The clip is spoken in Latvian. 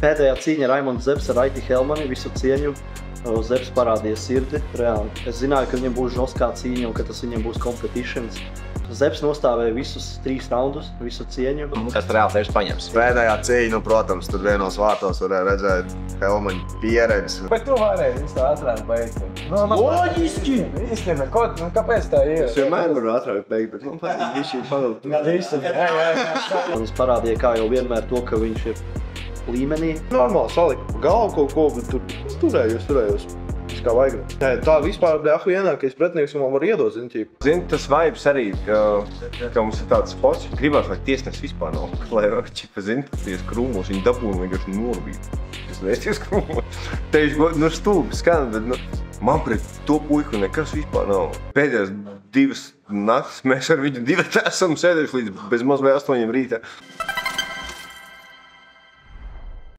Pēdējā cīņa Raimonds Zepes ar Aiti Helmani, visu cieņu. Zepes parādīja sirdi, reāli. Es zināju, ka viņam būs žoskā cīņa un ka tas viņam būs competitions. Zepes nostāvēja visus 3 raundus, visu cieņu. Kas reāli tieši paņems? Pēdējā cīņa, protams, tur vienos vārtos varēja redzēt Helmaņa pieredzi. Bet tu varēji visu to atrāt beigt. Loģiski! Īstenībā, kāpēc tā ir? Es vienmēr varu atrāt beigt, bet man patīk višķi pavilkt. Viņš parādīja, kā jau vienmēr to, ka viņš ir līmenī. Normāli salika galvu kaut ko, bet tur turējos. Kā vajag. Nē, tā vispār vienākais pretinieks man var iedot, zini, tas vibes arī, ka mums ir tāds spots, gribās, lai tiesnes vispār nav, lai čipa, zini, ties krūmos, viņi dabūna vienkārši norbīt. Es vēsties krūmos. Teikšu, stulbi skan, bet man pret to puiku nekas vispār nav. Pēdējās 2 naktis mēs ar viņu 2 esam sēdējuši līdz bez maz vai 8 rītā.